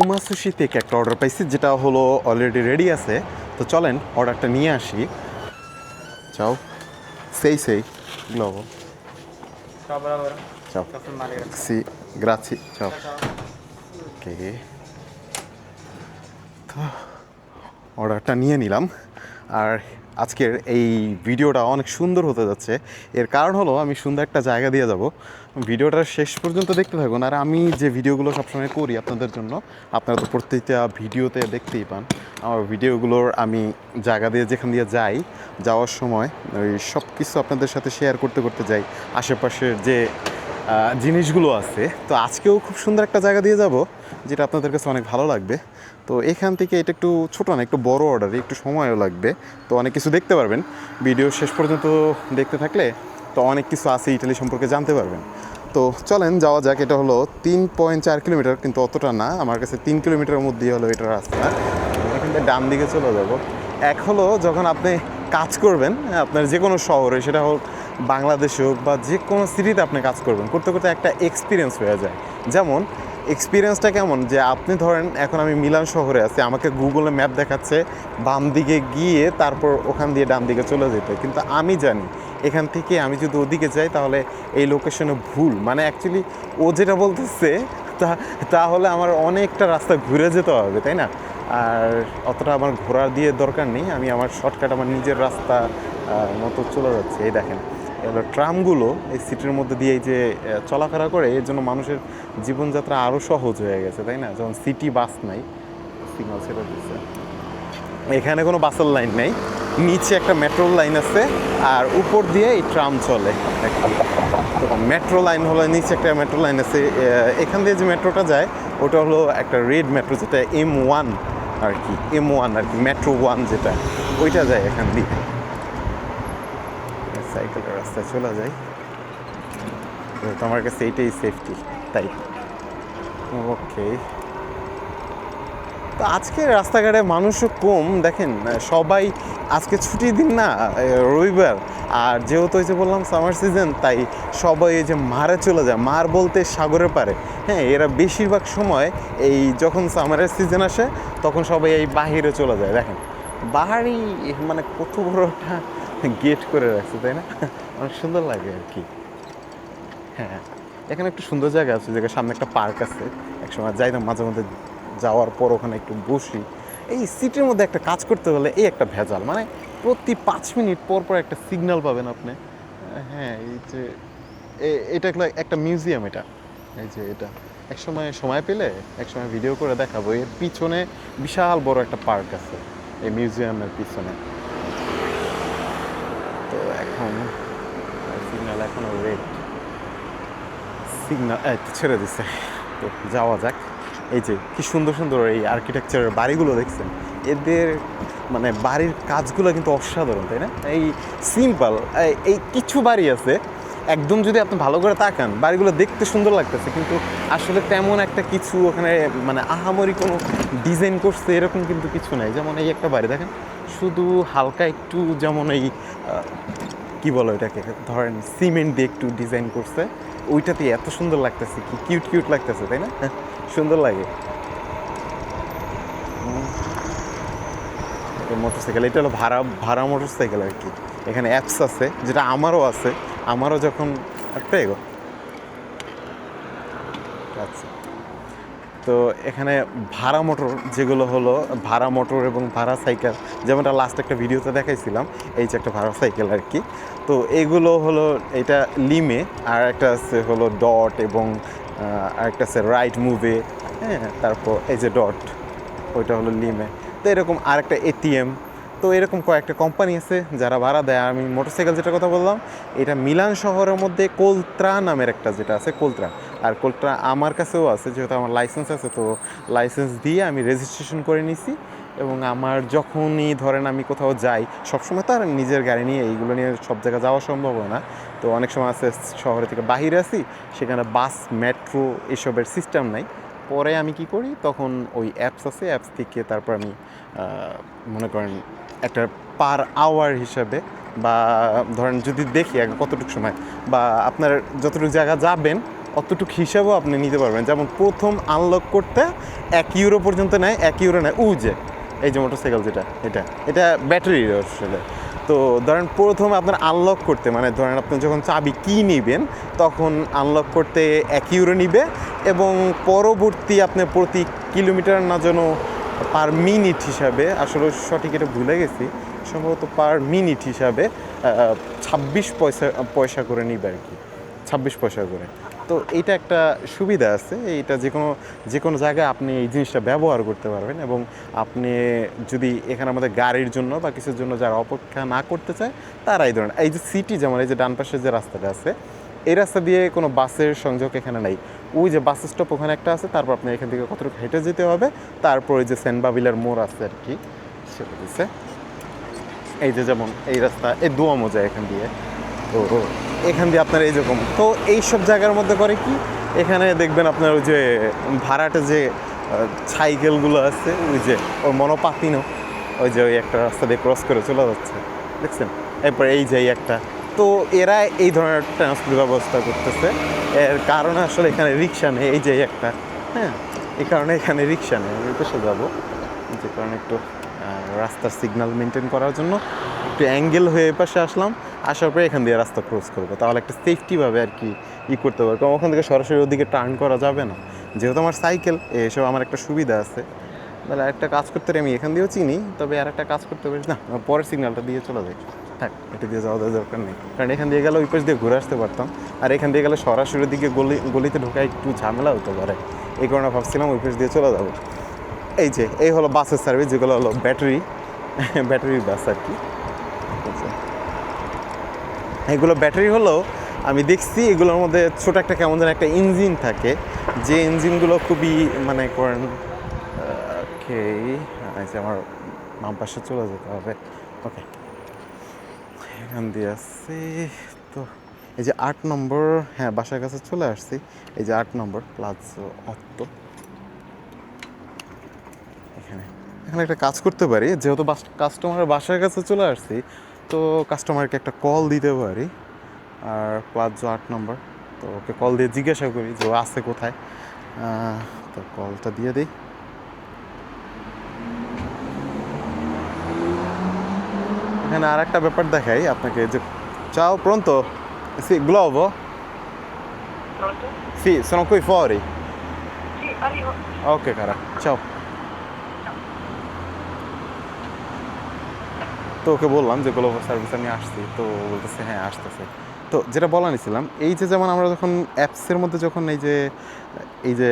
Uma sushi থেকে একটা order পাইছি, যেটা হলো অলরেডি রেডি আছে। তো চলেন অর্ডারটা নিয়ে আসি। চাও sei globo Ciao, bravo. ciao Sto filmando, grazie. sì grazie ciao Ciao, ciao. ওকে, অর্ডারটা নিয়ে নিলাম। আর আজকের এই ভিডিওটা অনেক সুন্দর হতে যাচ্ছে। এর কারণ হলো আমি সুন্দর একটা জায়গা দিয়ে যাব। ভিডিওটা শেষ পর্যন্ত দেখতে থাকুন। আর আমি যে ভিডিওগুলো সবসময় করি আপনাদের জন্য, আপনারা তো প্রত্যেকটা ভিডিওতে দেখতেই পান আমার ভিডিওগুলোর আমি জায়গা দিয়ে যেখান দিয়ে যাই, যাওয়ার সময় ওই সব কিছু আপনাদের সাথে শেয়ার করতে করতে যাই, আশেপাশের যে জিনিসগুলো আছে। তো আজকেও খুব সুন্দর একটা জায়গা দিয়ে যাব, যেটা আপনাদের কাছে অনেক ভালো লাগবে। তো এখান থেকে এটা একটু ছোটো না, একটু বড় অর্ডারে একটু সময়ও লাগবে। তো অনেক কিছু দেখতে পারবেন ভিডিও শেষ পর্যন্ত দেখতে থাকলে। তো অনেক কিছু আছে ইটালি সম্পর্কে জানতে পারবেন। তো চলেন যাওয়া যাক। এটা হলো 3.4 কিলোমিটার, কিন্তু অতটা না, আমার কাছে 3 কিলোমিটারের মধ্যেই হলো এটা রাস্তা। এখান থেকে ডান দিকে চলে যাব। এক হলো যখন আপনি কাজ করবেন আপনার যে কোনো শহরে, সেটা হোক বাংলাদেশে হোক বা যে কোনো সিটিতে আপনি কাজ করবেন, করতে করতে একটা এক্সপিরিয়েন্স হয়ে যায়। যেমন এক্সপিরিয়েন্সটা কেমন, যে আপনি ধরেন এখন আমি মিলান শহরে আছি, আমাকে গুগলে ম্যাপ দেখাচ্ছে বাম দিকে গিয়ে তারপর ওখান দিয়ে ডান দিকে চলে যেতে, কিন্তু আমি জানি এখান থেকে আমি যদি ওদিকে যাই তাহলে এই লোকেশনে ভুল, মানে অ্যাকচুয়ালি ও যেটা বলতেছে তাহলে আমার অনেকটা রাস্তা ঘুরে যেতে হবে, তাই না? আর অতটা আমার ঘোরার দিয়ে দরকার নেই, আমি আমার শর্টকাট আমার নিজের রাস্তা মতো চলে যাচ্ছে। এই দেখেন এবার ট্রামগুলো এই সিটির মধ্যে দিয়ে যে চলাফেরা করে, এর জন্য মানুষের জীবনযাত্রা আরও সহজ হয়ে গেছে, তাই না? যেমন সিটি বাস নাই, সিগন্যাল ছেড়ে দিচ্ছে, এখানে কোনো বাসের লাইন নেই, নিচে একটা মেট্রো লাইন আছে আর উপর দিয়ে এই ট্রাম চলে। তো মেট্রো লাইন হলো নিচে একটা মেট্রো লাইন আছে, এখান দিয়ে যে মেট্রোটা যায় ওটা হলো একটা রেড মেট্রো, যেটা M1 আর কি, M1 আর কি, মেট্রো 1 যেটা, ওইটা যায় এখান দিয়ে। সাইকেলের রাস্তায় চলে যায়, তো আমার কাছে এইটাই সেফটি, তাই। ওকে, তো আজকে রাস্তাঘাটে মানুষও কম, দেখেন সবাই আজকে ছুটির দিন না, রবিবার। আর যেহেতু হয়েছে বললাম সামার সিজন, তাই সবাই এই যে মারে চলে যায়, মার বলতে সাগরের পারে। হ্যাঁ, এরা বেশিরভাগ সময় এই যখন সামারের সিজন আসে তখন সবাই এই বাহিরে চলে যায়। দেখেন বাহারি মানে কত বড় একটা গেট করে রাখছে, তাই না? অনেক সুন্দর লাগে আর কি। হ্যাঁ, এখানে একটু সুন্দর জায়গা আছে, জায়গার সামনে একটা পার্ক আছে, একসময় যাইতাম মাঝে মধ্যে, যাওয়ার পর ওখানে একটু বসি। এই সিটির মধ্যে একটা কাজ করতে হলে এই একটা ভেজাল, মানে প্রতি 5 মিনিট পর পর একটা সিগন্যাল পাবেন আপনি। হ্যাঁ, এই যে এটা একটা মিউজিয়াম, এটা এই যে এটা একসময় সময় পেলে একসময় ভিডিও করে দেখাবো। এর পিছনে বিশাল বড় একটা পার্ক আছে এই মিউজিয়ামের পিছনে। তো এখন সিগন্যাল এখনো রেড, সিগন্যাল ছেড়ে দিছে। তো যাওয়া যাক। এই যে কি সুন্দর সুন্দর এই আর্কিটেকচারের বাড়িগুলো দেখছেন, এদের মানে বাড়ির কাজগুলো কিন্তু অসাধারণ, তাই না? এই সিম্পল এই কিছু বাড়ি আছে একদম, যদি আপনি ভালো করে তাকান বাড়িগুলো দেখতে সুন্দর লাগতেছে, কিন্তু আসলে তেমন একটা কিছু ওখানে মানে আহামরি কোনো ডিজাইন করছে এরকম কিন্তু কিছু নাই। যেমন এই একটা বাড়ি দেখেন, শুধু হালকা একটু, যেমন এই কি বলো এটাকে, ধরেন সিমেন্ট দিয়ে একটু ডিজাইন করছে, ওইটাতে এত সুন্দর লাগতেছে, কি কিউট কিউট লাগতেছে, তাই না? সুন্দর লাগে। মোটরসাইকেল, এটা হলো ভাড়া ভাড়া মোটরসাইকেল আর কি। এখানে অ্যাপস আছে, যেটা আমারও আছে, আমারও যখন একটা এগো আচ্ছা। তো এখানে ভাড়া মোটর, যেগুলো হলো ভাড়া মোটর এবং ভাড়া সাইকেল, যেমনটা লাস্ট একটা ভিডিওতে দেখাইছিলাম, এই যে একটা ভাড়া সাইকেল আর কি। তো এগুলো হলো, এটা লিমে, আর একটা আছে হলো ডট, এবং আরেকটা আছে রাইট মুভে। হ্যাঁ, তারপর এই যে ডট, ওইটা হলো লিমে। তো এরকম আরেকটা এটিএম। তো এরকম কয়েকটা কোম্পানি আছে যারা ভাড়া দেয়। আমি মোটরসাইকেল যেটা কথা বললাম, এটা মিলান শহরের মধ্যে কোলত্রা নামের একটা যেটা আছে, কোলত্রা। আর কোলট্রা আমার কাছেও আছে, যেহেতু আমার লাইসেন্স আছে, তো লাইসেন্স দিয়ে আমি রেজিস্ট্রেশন করে নিছি। এবং আমার যখনই ধরেন আমি কোথাও যাই, সবসময় তো আর নিজের গাড়ি নিয়ে এইগুলো নিয়ে সব জায়গায় যাওয়া সম্ভব হয় না। তো অনেক সময় আছে শহরে থেকে বাহিরে আসি, সেখানে বাস মেট্রো এসবের সিস্টেম নাই। পরে আমি কি করি, তখন ওই অ্যাপস আছে, অ্যাপস থেকে তারপর আমি মনে করেন একটা পার আওয়ার হিসাবে, বা ধরেন যদি দেখি কতটুকু সময় বা আপনার যতটুকু জায়গা যাবেন অতটুকু হিসাবেও আপনি নিতে পারবেন। যেমন প্রথম আনলক করতে 1 ইউরো পর্যন্ত নেয়, 1 ইউরো নেয় যে এই যে মোটরসাইকেল যেটা এটা ব্যাটারি আসলে। তো ধরেন প্রথমে আপনার আনলক করতে মানে ধরেন আপনি যখন চাবি কি নেবেন তখন আনলক করতে 1 ইউরো নিবে, এবং পরবর্তী আপনি প্রতি কিলোমিটার না যেন পার মিনিট হিসাবে, আসলে সঠিক এটা ভুলে গেছি, সম্ভবত পার মিনিট হিসাবে 26 পয়সা করে নিবে আর কি, 26 পয়সা করে। তো এইটা একটা সুবিধা আছে, এইটা যে কোনো জায়গায় আপনি এই জিনিসটা ব্যবহার করতে পারবেন। এবং আপনি যদি এখানে আমাদের গাড়ির জন্য বা কিছুর জন্য যারা অপেক্ষা না করতে চায় তারা এই ধরনের, এই যে সিটি যেমন এই যে ডান পাশে যে রাস্তাটা আছে এই রাস্তা দিয়ে কোনো বাসের সংযোগ এখানে নাই। ওই যে বাস স্টপ ওখানে একটা আছে, তারপর আপনি এখান থেকে কতটুকু হেঁটে যেতে হবে, তারপর ওই যে সেন্ট বাবিলার মোড় আছে আর কি, সেটা দিচ্ছে। এই যে যেমন এই রাস্তা এই দুয়ামো যায় এখান দিয়ে, তো এখান দিয়ে আপনার এইরকম তো এইসব জায়গার মধ্যে করে কি এখানে দেখবেন আপনার ওই যে ভাড়াটে যে সাইকেলগুলো আছে, ওই যে ওই মনোপাতিনো, ওই যে ওই একটা রাস্তা দিয়ে ক্রস করে চলে যাচ্ছে দেখছেন, এরপর এই যে একটা, তো এরা এই ধরনের ট্রান্সপোর্ট ব্যবস্থা করতেছে। এর কারণে আসলে এখানে রিক্সা নেই, এই যে একটা, হ্যাঁ এই কারণে এখানে রিক্সা নেই। আমি পেশে যাবো যে কারণে একটু রাস্তার সিগন্যাল মেনটেন করার জন্য একটু অ্যাঙ্গেল হয়ে পাশে আসলাম, আসার পরে এখান দিয়ে রাস্তা ক্রস করবো, তাহলে একটা সেফটিভাবে আর কি করতে পারবো। কারণ ওখান থেকে সরাসরি ওদিকে টার্ন করা যাবে না, যেহেতু আমার সাইকেল এসব আমার একটা সুবিধা আছে। তাহলে একটা কাজ করতে পারি, আমি এখান দিয়েও চিনি, তবে আর একটা কাজ করতে পারি না, পরের সিগন্যালটা দিয়ে চলে যাই, থাক এটা দিয়ে যাওয়া দরকার নেই। কারণ এখান দিয়ে গেলে ওই পাশ দিয়ে ঘুরে আসতে পারতাম, আর এখান দিয়ে গেলে সরাসরি দিকে গলিতে ঢোকা একটু ঝামেলা হতে পারে, এই কারণে ভাবছিলাম ওই পাশ দিয়ে চলে যাবো। এই হলো বাসের সার্ভিস, যেগুলো হলো ব্যাটারি বাস আর কি। এগুলো ব্যাটারি হলো আমি দেখছি এগুলোর মধ্যে ছোট একটা কেমন যেন একটা ইঞ্জিন থাকে, যে ইঞ্জিনগুলো খুবই মানে করেন আমার বাম পাশে চলে যেতে হবে। ওকে, এখান দিয়ে আসছি তো এই যে 8 নম্বর, হ্যাঁ বাসার কাছে চলে আসছি। এই যে 8 নম্বর প্লাজো অত্তো, এখানে একটা কাজ করতে পারি, যেহেতু কাস্টমারের বাসার কাছে চলে আসছি তো কাস্টমারকে একটা কল দিতে পারি। আর প্লাজো 8 নম্বর, তো ওকে কল দিয়ে জিজ্ঞাসা করি যে ও আছে কোথায়, তো কলটা দিয়ে দিই। এখানে আর একটা ব্যাপার দেখাই আপনাকে, যে ciao pronto? Sì, Glovo? Pronto? Sì, sono qui fuori. Sì, arrivo. Ok cara, ciao. তো ওকে বললাম যে গ্লোবো সার্ভিস আমি আসছি, তো বলতেছে হ্যাঁ আসতেছে। তো যেটা বলা নিছিলাম, এই যে যেমন আমরা যখন অ্যাপসের মধ্যে যখন এই যে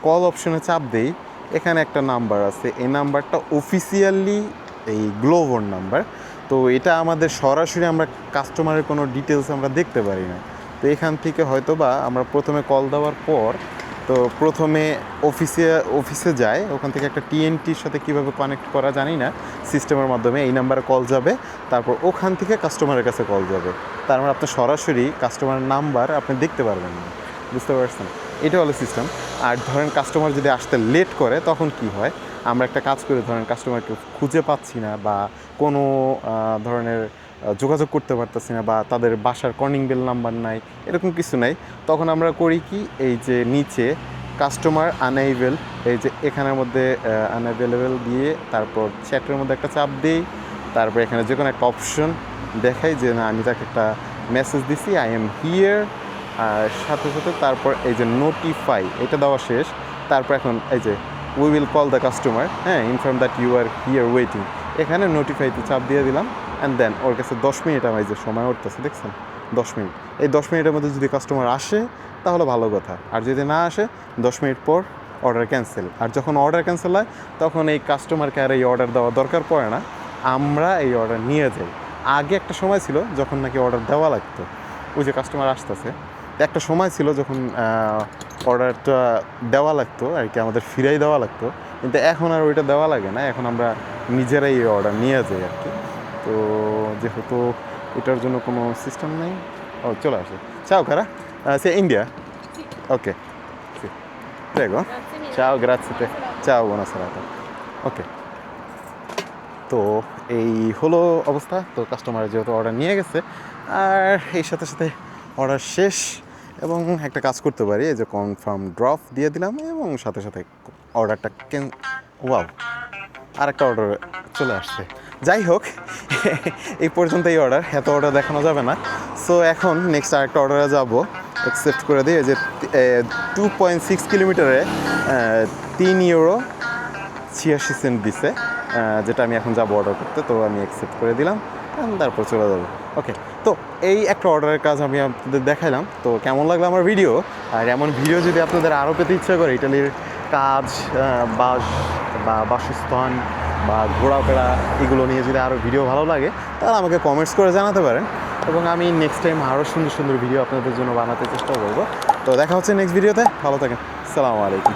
কল অপশনে চাপ দিই, এখানে একটা নাম্বার আছে, এই নাম্বারটা অফিসিয়ালি এই গ্লোবোর নাম্বার। তো এটা আমাদের সরাসরি আমরা কাস্টমারের কোনো ডিটেলস আমরা দেখতে পারি না। তো এখান থেকে হয়তো বা আমরা প্রথমে কল দেওয়ার পর, তো প্রথমে অফিসে যায়, ওখান থেকে একটা টিএনটির সাথে কীভাবে কানেক্ট করা জানি না, সিস্টেমের মাধ্যমে এই নাম্বারে কল যাবে, তারপর ওখান থেকে কাস্টমারের কাছে কল যাবে। তার মানে আপনি সরাসরি কাস্টমারের নাম্বার আপনি দেখতে পারবেন না, বুঝতে পারছেন? এটা হলো সিস্টেম। আর ধরেন কাস্টমার যদি আসতে লেট করে তখন কি হয়, আমরা একটা কাজ করে ধরেন কাস্টমারকে খুঁজে পাচ্ছি না বা কোনো ধরনের যোগাযোগ করতে পারতেছি না, বা তাদের বাসার কলিং বেল নাম্বার নাই, এরকম কিছু নাই, তখন আমরা করি কি, এই যে নিচে কাস্টমার আনএইবেল, এই যে এখানের মধ্যে আনঅ্যাভেলেবেল দিয়ে তারপর চ্যাটের মধ্যে একটা চাপ দিই, তারপর এখানে যে কোনো একটা অপশন দেখাই যে না আমি তাকে একটা মেসেজ দিছি আই এম হিয়ার, আর সাথে সাথে তারপর এই যে নোটিফাই এটা দেওয়া শেষ। তারপর এখন এই যে we will call the customer, হ্যাঁ inform that you are here waiting, এখানে নোটিফাইতে চাপ দিয়ে দিলাম। অ্যান্ড দেন ওর কাছে 10 মিনিট আমার এই যে সময় উঠতেছে দেখছেন, 10 মিনিট, এই 10 মিনিটের মধ্যে যদি কাস্টমার আসে তাহলে ভালো কথা, আর যদি না আসে 10 মিনিট পর অর্ডার ক্যান্সেল। আর যখন অর্ডার ক্যান্সেল হয় তখন এই কাস্টমারকে আর এই অর্ডার দেওয়া দরকার পড়ে না, আমরা এই অর্ডার নিয়ে যাই। আগে একটা সময় ছিল যখন নাকি অর্ডার দেওয়া লাগতো, ওই যে কাস্টমার আসতেছে, একটা সময় ছিল যখন অর্ডারটা দেওয়া লাগতো আর কি, আমাদের ফিরাই দেওয়া লাগতো, কিন্তু এখন আর ওইটা দেওয়া লাগে না, এখন আমরা নিজেরাই এই অর্ডার নিয়ে যাই আর কি। তো যেহেতু এটার জন্য কোনো সিস্টেম নেই, ও চলে আসে। Ciao cara, sei India? Sì. Ok, sì. Prego. Grazie mille. Ciao, grazie a te. Buona serata. Ciao, buona serata. ওকে, তো এই হলো অবস্থা। তো কাস্টমার যেহেতু অর্ডার নিয়ে গেছে, আর এই সাথে সাথে অর্ডার শেষ, এবং একটা কাজ করতে পারি, এই যে কনফার্ম ড্রপ দিয়ে দিলাম এবং সাথে সাথে অর্ডারটা ওয়াও, আরেকটা অর্ডার চলে আসছে। যাই হোক, এই পর্যন্ত এই অর্ডার, এত অর্ডার দেখানো যাবে না। সো এখন নেক্সট আরেকটা অর্ডারে যাব, অ্যাকসেপ্ট করে দিয়ে যে 2.6 কিলোমিটারে 3 ইউরো 86 সেন্ট দিছে, যেটা আমি এখন যাবো অর্ডার করতে। তো আমি অ্যাকসেপ্ট করে দিলাম, তারপর চলে যাবো। ওকে, তো এই একটা অর্ডারের কাজ আমি আপনাদের দেখাইলাম। তো কেমন লাগলো আমার ভিডিও? আর এমন ভিডিও যদি আপনাদের আরও পেতে ইচ্ছা করে, ইটালির কাজ, বা বাসস্থান বা ঘোরাফেরা, এগুলো নিয়ে যদি আরও ভিডিও ভালো লাগে, তাহলে আমাকে কমেন্টস করে জানাতে পারেন এবং আমি নেক্সট টাইম আরও সুন্দর সুন্দর ভিডিও আপনাদের জন্য বানাতে চেষ্টা করবো। তো দেখা হচ্ছে নেক্সট ভিডিওতে, ভালো থাকেন, আসসালামু আলাইকুম।